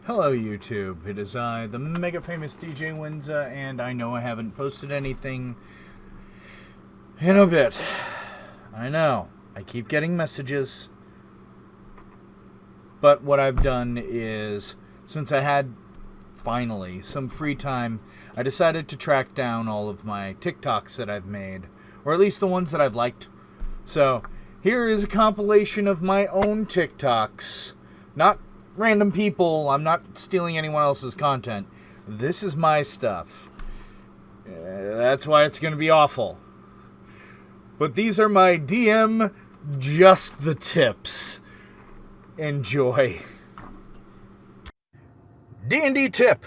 Hello YouTube, it is I, the mega famous DJ Winza, and I know I haven't posted anything in a bit. I know, I keep getting messages, but what I've done is, since I had, finally, some free time, I decided to track down all of my TikToks that I've made, or at least the ones that I've liked. So, here is a compilation of my own TikToks, not random people. I'm not stealing anyone else's content. This is my stuff. That's why it's going to be awful. But these are my DM just the tips. Enjoy. D&D tip.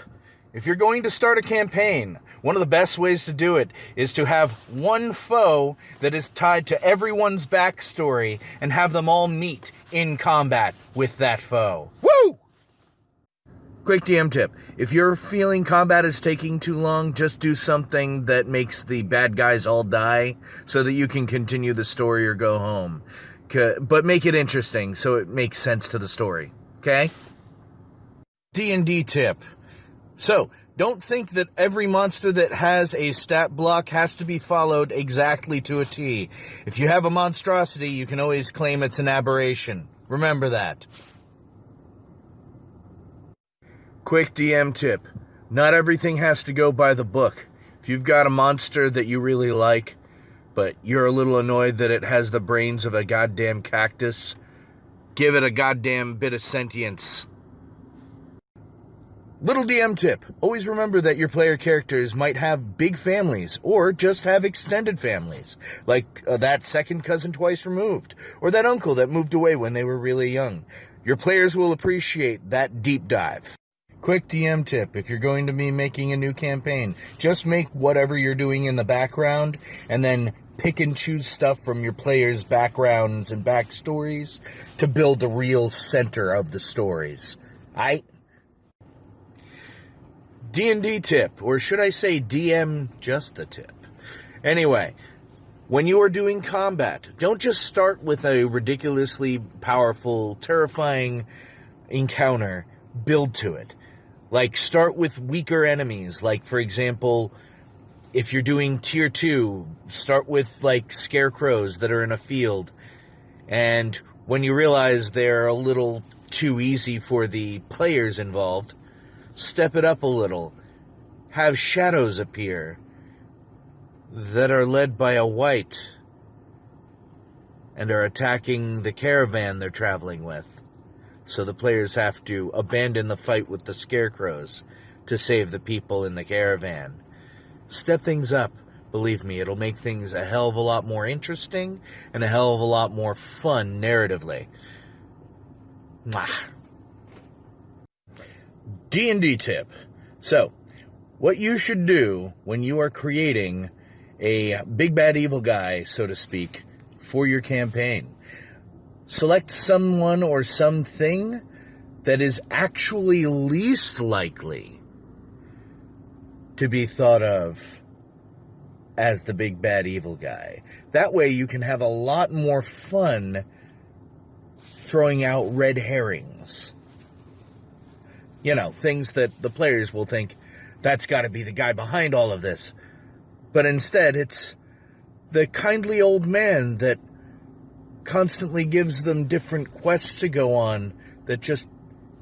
If you're going to start a campaign, one of the best ways to do it is to have one foe that is tied to everyone's backstory and have them all meet in combat with that foe. Woo! Quick DM tip. If you're feeling combat is taking too long, just do something that makes the bad guys all die so that you can continue the story or go home. But make it interesting so it makes sense to the story. Okay? D&D tip. So, don't think that every monster that has a stat block has to be followed exactly to a T. If you have a monstrosity, you can always claim it's an aberration. Remember that. Quick DM tip. Not everything has to go by the book. If you've got a monster that you really like, but you're a little annoyed that it has the brains of a goddamn cactus, give it a goddamn bit of sentience. Little DM tip. Always remember that your player characters might have big families or just have extended families, like that second cousin twice removed, or that uncle that moved away when they were really young. Your players will appreciate that deep dive. Quick DM tip. If you're going to be making a new campaign, just make whatever you're doing in the background and then pick and choose stuff from your players' backgrounds and backstories to build the real center of the stories. D&D tip, or should I say DM just the tip. Anyway, when you are doing combat, don't just start with a ridiculously powerful, terrifying encounter. Build to it. Like, start with weaker enemies. Like, for example, if you're doing tier 2, start with, like, scarecrows that are in a field. And when you realize they're a little too easy for the players involved, step it up a little. Have shadows appear that are led by a white and are attacking the caravan they're traveling with. So the players have to abandon the fight with the scarecrows to save the people in the caravan. Step things up. Believe me, it'll make things a hell of a lot more interesting and a hell of a lot more fun narratively. Mwah. D&D tip. So, what you should do when you are creating a big bad evil guy, so to speak, for your campaign, select someone or something that is actually least likely to be thought of as the big bad evil guy. That way you can have a lot more fun throwing out red herrings. You know, things that the players will think, that's got to be the guy behind all of this. But instead, it's the kindly old man that constantly gives them different quests to go on that just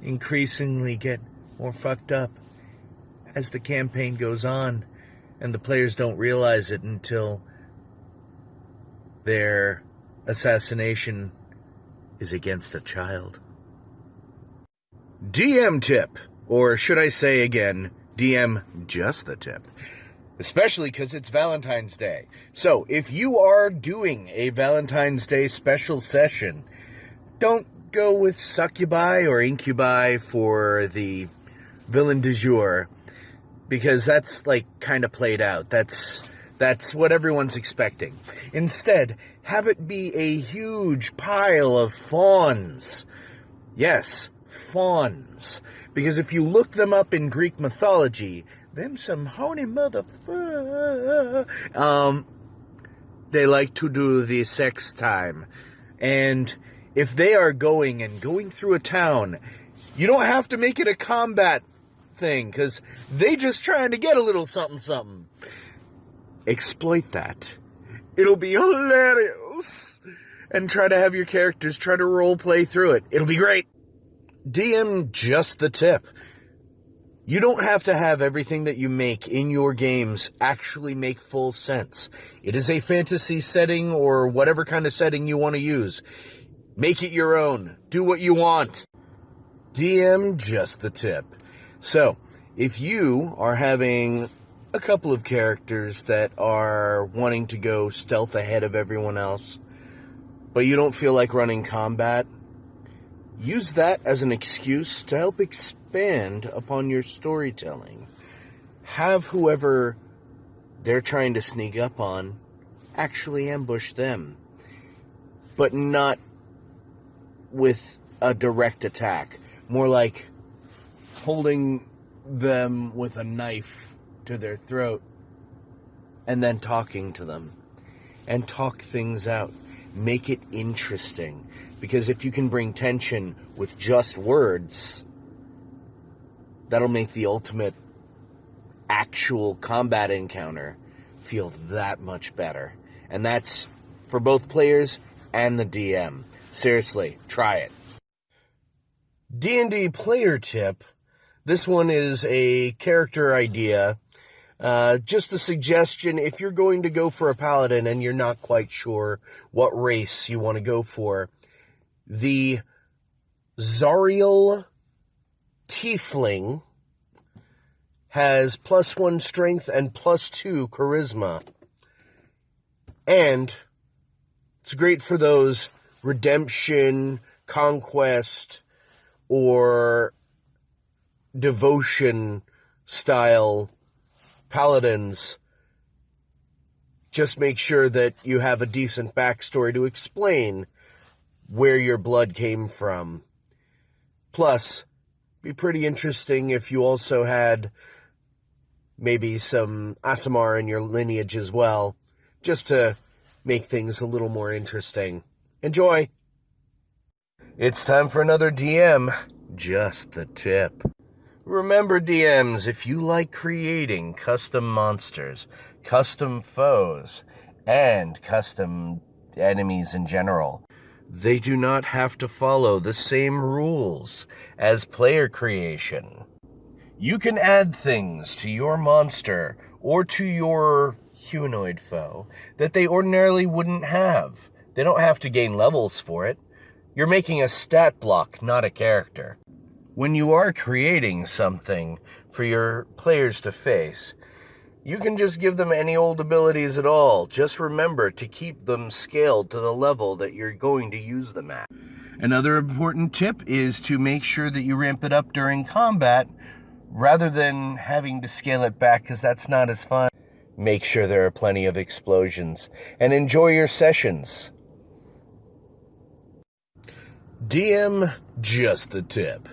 increasingly get more fucked up as the campaign goes on, and the players don't realize it until their assassination is against a child. DM tip, or should I say again, DM just the tip. Especially because it's Valentine's Day. So, if you are doing a Valentine's Day special session, don't go with succubi or incubi for the villain du jour, because that's, like, kind of played out. That's what everyone's expecting. Instead, have it be a huge pile of fawns. Yes, fawns. Because if you look them up in Greek mythology, them some horny motherfucker. They like to do the sex time. And if they are going through a town You don't have to make it a combat thing, because they just trying to get a little something something. Exploit that. It'll be hilarious. And try to have your characters try to role play through it. It'll be great. DM just the tip. You don't have to have everything that you make in your games actually make full sense. It is a fantasy setting or whatever kind of setting you want to use. Make it your own. Do what you want. DM just the tip. So, if you are having a couple of characters that are wanting to go stealth ahead of everyone else, but you don't feel like running combat, use that as an excuse to help expand upon your storytelling. Have whoever they're trying to sneak up on actually ambush them, but not with a direct attack. More like holding them with a knife to their throat and then talking to them. And talk things out. Make it interesting. Because if you can bring tension with just words, that'll make the ultimate actual combat encounter feel that much better. And that's for both players and the DM. Seriously, try it. D&D player tip. This one is a character idea. Just a suggestion, if you're going to go for a paladin and you're not quite sure what race you want to go for, the Zariel Tiefling has +1 strength and +2 charisma. And it's great for those redemption, conquest, or devotion style paladins. Just make sure that you have a decent backstory to explain where your blood came from. Plus, be pretty interesting if you also had maybe some Aasimar in your lineage as well, just to make things a little more interesting. Enjoy! It's time for another DM, just the tip. Remember, DMs, if you like creating custom monsters, custom foes, and custom enemies in general, they do not have to follow the same rules as player creation. You can add things to your monster or to your humanoid foe that they ordinarily wouldn't have. They don't have to gain levels for it. You're making a stat block, not a character. When you are creating something for your players to face, you can just give them any old abilities at all. Just remember to keep them scaled to the level that you're going to use them at. Another important tip is to make sure that you ramp it up during combat rather than having to scale it back, because that's not as fun. Make sure there are plenty of explosions and enjoy your sessions. DM just the tip.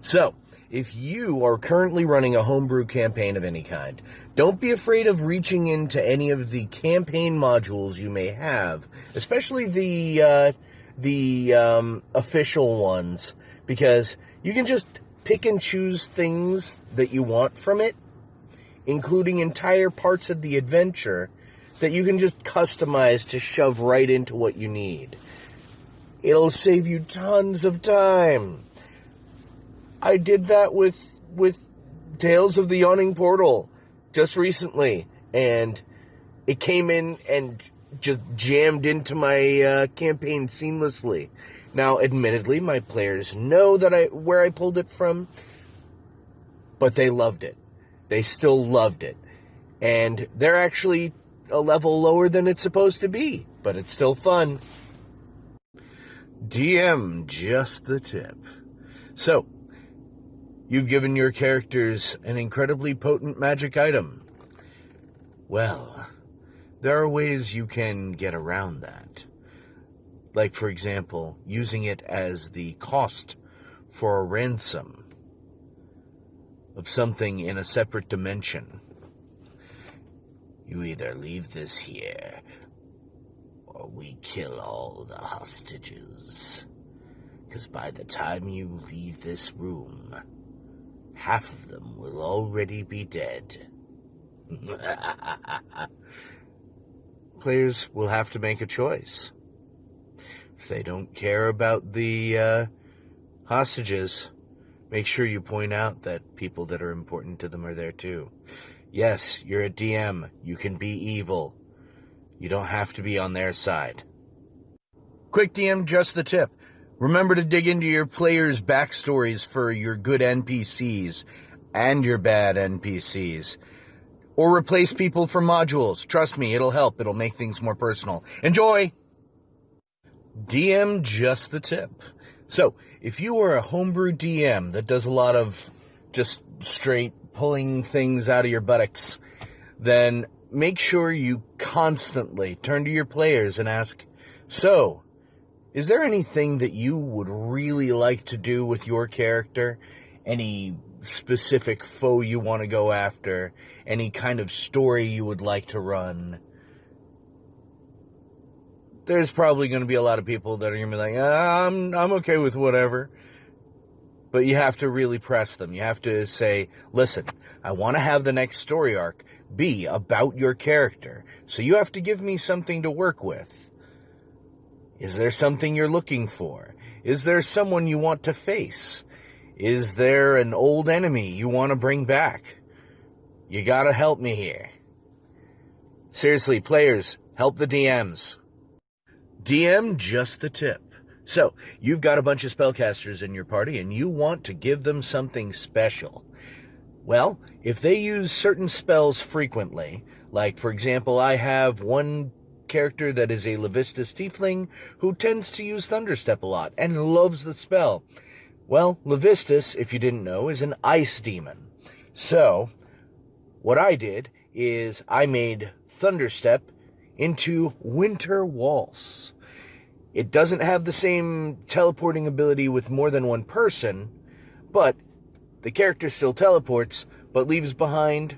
So, if you are currently running a homebrew campaign of any kind, don't be afraid of reaching into any of the campaign modules you may have, especially the official ones, because you can just pick and choose things that you want from it, including entire parts of the adventure that you can just customize to shove right into what you need. It'll save you tons of time. I did that with Tales of the Yawning Portal just recently, and it came in and just jammed into my campaign seamlessly. Now, admittedly, my players know that where I pulled it from, but they loved it. They still loved it. And they're actually a level lower than it's supposed to be, but it's still fun. DM just the tip. So, you've given your characters an incredibly potent magic item. Well, there are ways you can get around that. Like, for example, using it as the cost for a ransom of something in a separate dimension. You either leave this here, or we kill all the hostages. because by the time you leave this room, half of them will already be dead. Players will have to make a choice. If they don't care about the hostages, make sure you point out that people that are important to them are there too. Yes, you're a DM. You can be evil. You don't have to be on their side. Quick DM, just the tip. Remember to dig into your players' backstories for your good NPCs and your bad NPCs. Or replace people from modules. Trust me, it'll help. It'll make things more personal. Enjoy! DM, just the tip. So, if you are a homebrew DM that does a lot of just straight pulling things out of your buttocks, then make sure you constantly turn to your players and ask, so, is there anything that you would really like to do with your character? Any specific foe you want to go after? Any kind of story you would like to run? There's probably going to be a lot of people that are going to be like, I'm okay with whatever. But you have to really press them. You have to say, listen, I want to have the next story arc be about your character. So you have to give me something to work with. Is there something you're looking for? Is there someone you want to face? Is there an old enemy you want to bring back? You gotta help me here. Seriously, players, help the DMs. DM, just the tip. So, you've got a bunch of spellcasters in your party and you want to give them something special. Well, if they use certain spells frequently, like, for example, I have one character that is a Levistus tiefling who tends to use Thunderstep a lot and loves the spell. Well, Levistus, if you didn't know, is an ice demon. So, what I did is I made Thunderstep into Winter Waltz. It doesn't have the same teleporting ability with more than one person, but the character still teleports, but leaves behind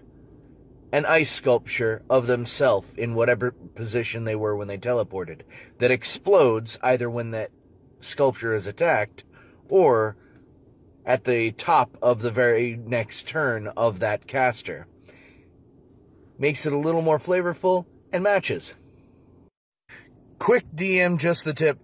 an ice sculpture of themselves in whatever position they were when they teleported, that explodes either when that sculpture is attacked or at the top of the very next turn of that caster. Makes it a little more flavorful and matches. Quick DM, just the tip.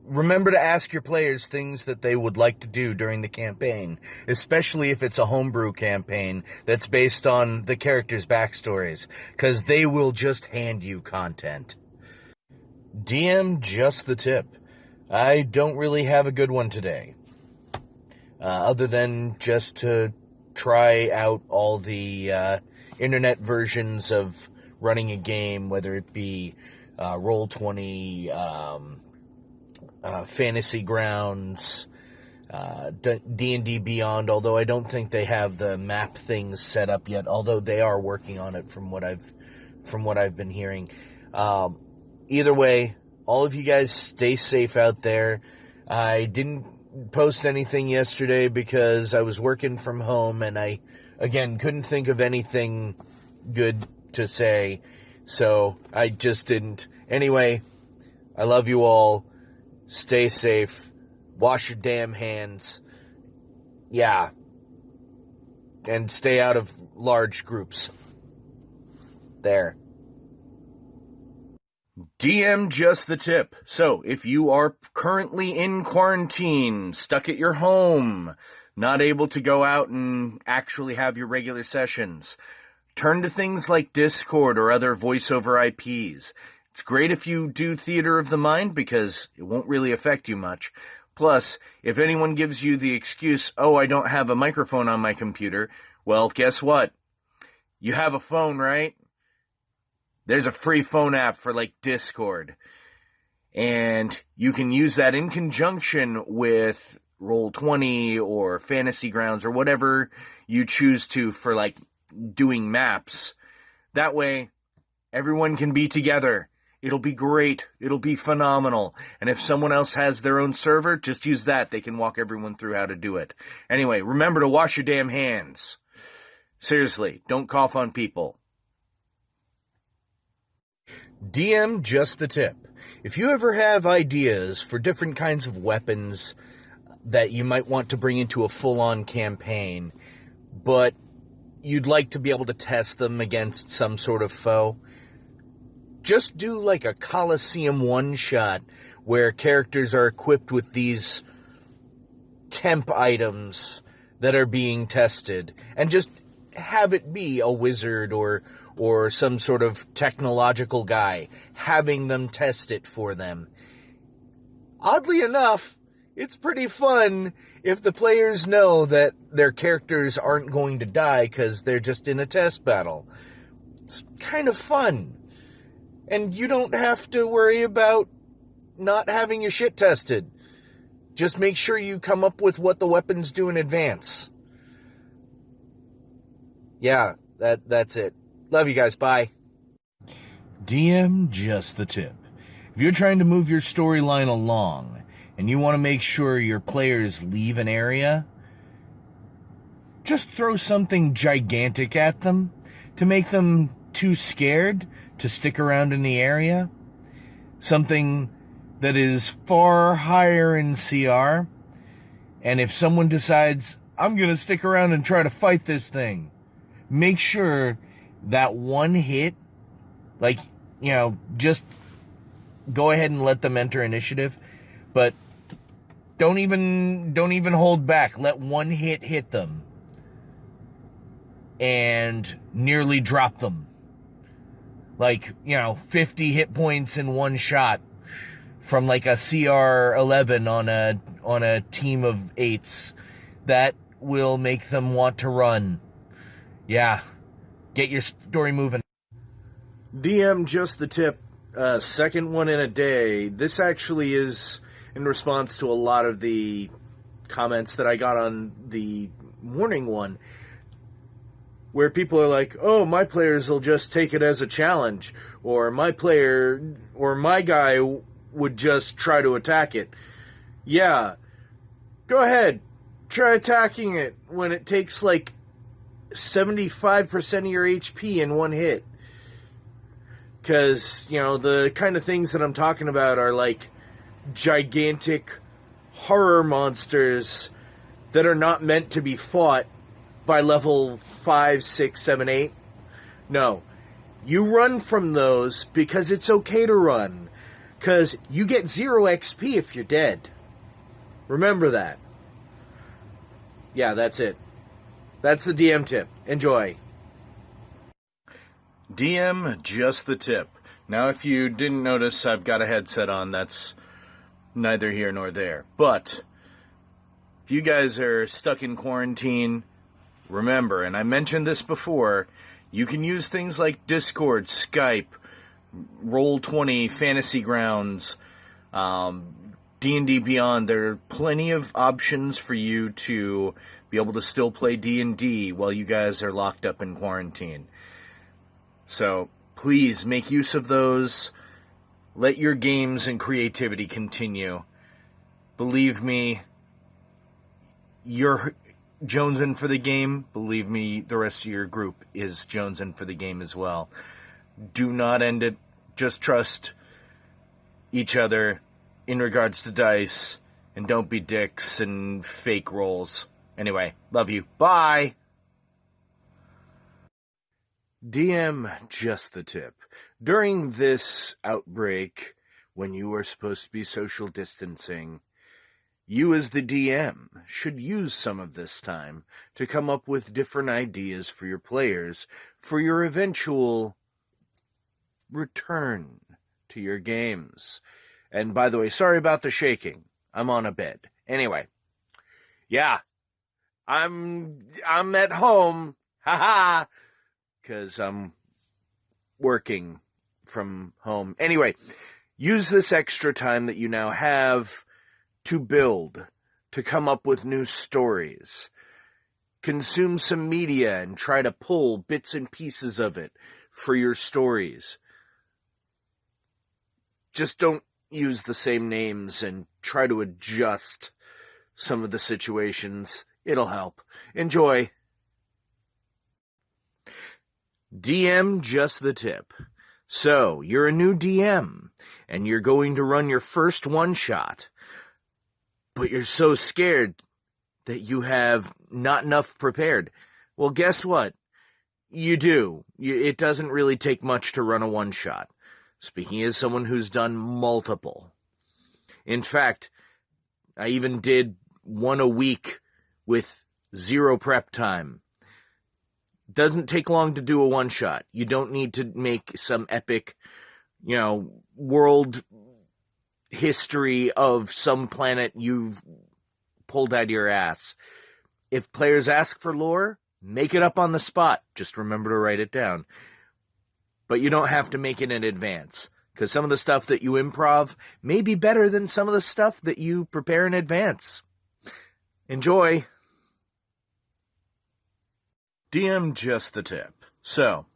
Remember to ask your players things that they would like to do during the campaign, especially if it's a homebrew campaign that's based on the characters' backstories, because they will just hand you content. DM, just the tip. I don't really have a good one today, other than just to try out all the internet versions of running a game, whether it be Roll20, Fantasy Grounds, D&D Beyond, although I don't think they have the map things set up yet, although they are working on it from what I've been hearing. Either way, all of you guys stay safe out there. I didn't post anything yesterday because I was working from home and I, again, couldn't think of anything good to say, so I just didn't. Anyway, I love you all. Stay safe. Wash your damn hands. Yeah. And stay out of large groups. There. DM, just the tip. So, if you are currently in quarantine, stuck at your home, not able to go out and actually have your regular sessions, turn to things like Discord or other voice-over IPs. It's great if you do theater of the mind because it won't really affect you much. Plus, if anyone gives you the excuse, oh, I don't have a microphone on my computer, well, guess what? You have a phone, right? There's a free phone app for, like, Discord. And you can use that in conjunction with Roll20 or Fantasy Grounds or whatever you choose to for, like, doing maps. That way, everyone can be together. It'll be great. It'll be phenomenal. And if someone else has their own server, just use that. They can walk everyone through how to do it. Anyway, remember to wash your damn hands. Seriously, don't cough on people. DM, just the tip. If you ever have ideas for different kinds of weapons, that you might want to bring into a full-on campaign, but you'd like to be able to test them against some sort of foe, just do like a Coliseum one-shot where characters are equipped with these temp items that are being tested, and just have it be a wizard or some sort of technological guy, having them test it for them. Oddly enough, it's pretty fun if the players know that their characters aren't going to die because they're just in a test battle. It's kind of fun. And you don't have to worry about not having your shit tested. Just make sure you come up with what the weapons do in advance. Yeah, that's it. Love you guys. Bye. DM just the tip. If you're trying to move your storyline along and you want to make sure your players leave an area, just throw something gigantic at them to make them too scared to stick around in the area. Something that is far higher in CR. And if someone decides, I'm going to stick around and try to fight this thing, make sure that one hit, just go ahead and let them enter initiative, but don't even hold back. Let one hit them and nearly drop them. 50 hit points in one shot from like a CR 11 on a team of 8s. That will make them want to run. Yeah. Get your story moving. DM just the tip. Second one in a day. This actually is in response to a lot of the comments that I got on the morning one, where people are like, oh, my players will just take it as a challenge, or my guy would just try to attack it. Yeah, go ahead. Try attacking it when it takes 75% of your HP in one hit. Because, the kind of things that I'm talking about are gigantic horror monsters that are not meant to be fought by level 5, 6, 7, 8. No. You run from those because it's okay to run. Because you get 0 XP if you're dead. Remember that. Yeah, that's it. That's the DM tip. Enjoy. DM just the tip. Now, if you didn't notice, I've got a headset on. That's neither here nor there. But if you guys are stuck in quarantine, remember, and I mentioned this before, you can use things like Discord, Skype, Roll20, Fantasy Grounds, D&D Beyond. There are plenty of options for you to be able to still play D&D while you guys are locked up in quarantine. So please make use of those. Let your games and creativity continue. Believe me, you're jonesing for the game. Believe me, the rest of your group is jonesing for the game as well. Do not end it. Just trust each other in regards to dice, and don't be dicks and fake rolls. Anyway, love you. Bye! DM just the tip. During this outbreak, when you are supposed to be social distancing, you as the DM should use some of this time to come up with different ideas for your players for your eventual return to your games. And by the way, sorry about the shaking. I'm on a bed. Anyway, yeah, I'm at home. Haha. Because I'm working from home. Anyway, use this extra time that you now have to build, to come up with new stories. Consume some media and try to pull bits and pieces of it for your stories. Just don't use the same names and try to adjust some of the situations. It'll help. Enjoy. DM just the tip. So, you're a new DM, and you're going to run your first one-shot. but you're so scared that you have not enough prepared. Well, guess what? You do. It doesn't really take much to run a one-shot. Speaking as someone who's done multiple. In fact, I even did one a week with 0 prep time. Doesn't take long to do a one-shot. You don't need to make some epic, world history of some planet you've pulled out of your ass. If players ask for lore, make it up on the spot. Just remember to write it down. But you don't have to make it in advance, because some of the stuff that you improv may be better than some of the stuff that you prepare in advance. Enjoy! DM just the tip. So,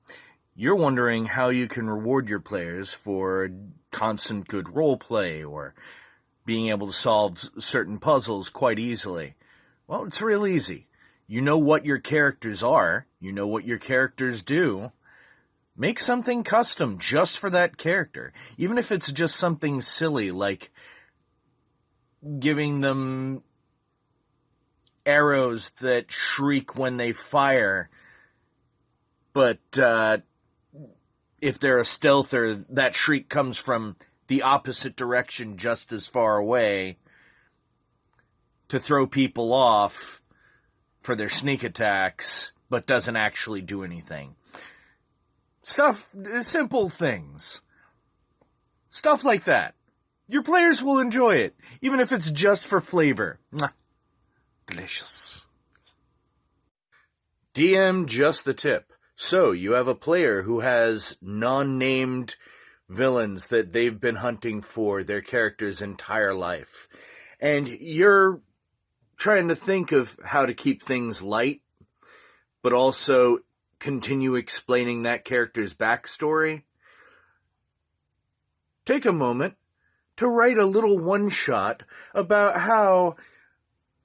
you're wondering how you can reward your players for constant good roleplay or being able to solve certain puzzles quite easily. Well, it's real easy. You know what your characters are. You know what your characters do. Make something custom just for that character. Even if it's just something silly, like giving them arrows that shriek when they fire. But if they're a stealther, that shriek comes from the opposite direction just as far away to throw people off for their sneak attacks, but doesn't actually do anything. Simple things. Stuff like that. Your players will enjoy it, even if it's just for flavor. Mwah. Delicious. DM just the tip. So, you have a player who has non-named villains that they've been hunting for their character's entire life. And you're trying to think of how to keep things light, but also continue explaining that character's backstory. Take a moment to write a little one-shot about how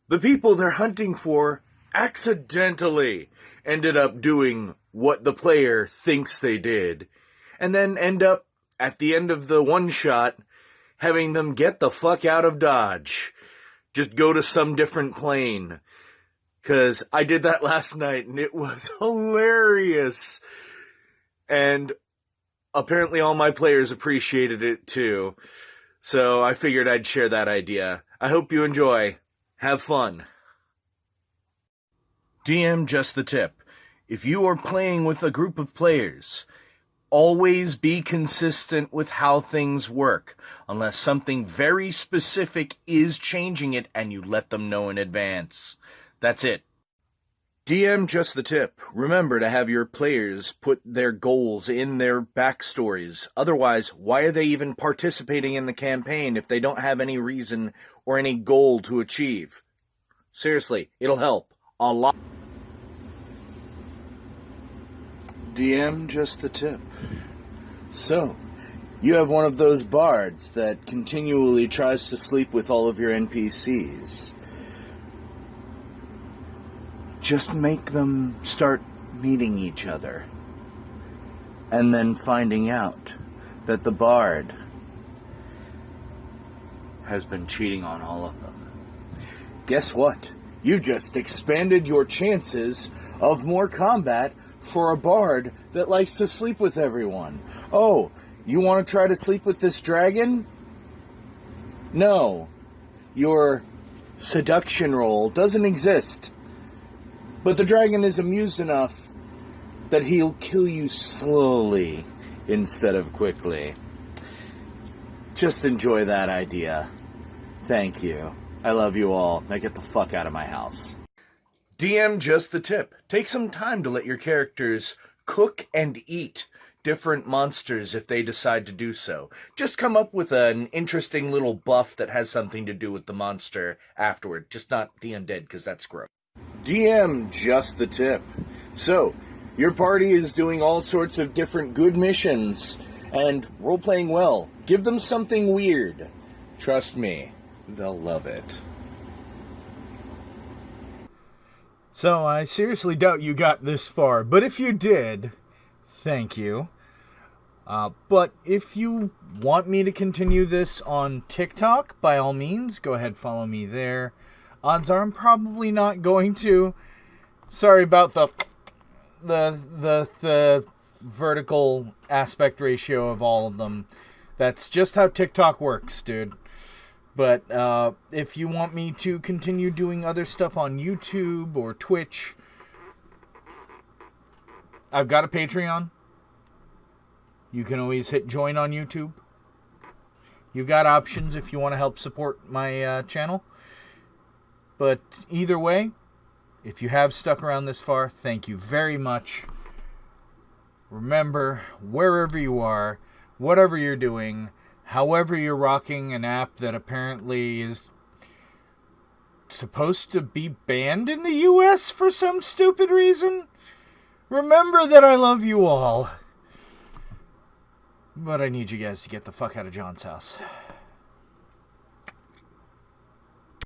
the people they're hunting for accidentally ended up doing what the player thinks they did, and then end up, at the end of the one-shot, having them get the fuck out of Dodge. Just go to some different plane. 'Cause I did that last night, and it was hilarious. And apparently all my players appreciated it, too. So I figured I'd share that idea. I hope you enjoy. Have fun. DM just the tip. If you are playing with a group of players, always be consistent with how things work, unless something very specific is changing it and you let them know in advance. That's it. DM just the tip. Remember to have your players put their goals in their backstories. Otherwise, why are they even participating in the campaign if they don't have any reason or any goal to achieve? Seriously, it'll help a lot. DM just the tip. So, you have one of those bards that continually tries to sleep with all of your NPCs. Just make them start meeting each other. And then finding out that the bard has been cheating on all of them. Guess what? You just expanded your chances of more combat for a bard that likes to sleep with everyone. Oh, you want to try to sleep with this dragon? No. Your seduction roll doesn't exist. But the dragon is amused enough that he'll kill you slowly instead of quickly. Just enjoy that idea. Thank you. I love you all. Now get the fuck out of my house. DM just the tip. Take some time to let your characters cook and eat different monsters if they decide to do so. Just come up with an interesting little buff that has something to do with the monster afterward. Just not the undead, because that's gross. DM just the tip. So, your party is doing all sorts of different good missions and role-playing well. Give them something weird. Trust me, they'll love it. So, I seriously doubt you got this far, but if you did, thank you. But if you want me to continue this on TikTok, by all means, go ahead, follow me there. Odds are I'm probably not going to. Sorry about the vertical aspect ratio of all of them. That's just how TikTok works, dude. But if you want me to continue doing other stuff on YouTube or Twitch, I've got a Patreon. You can always hit join on YouTube. You've got options if you want to help support my channel. But either way, if you have stuck around this far, thank you very much. Remember, wherever you are, whatever you're doing, however you're rocking an app that apparently is supposed to be banned in the US for some stupid reason, remember that I love you all. But I need you guys to get the fuck out of John's house.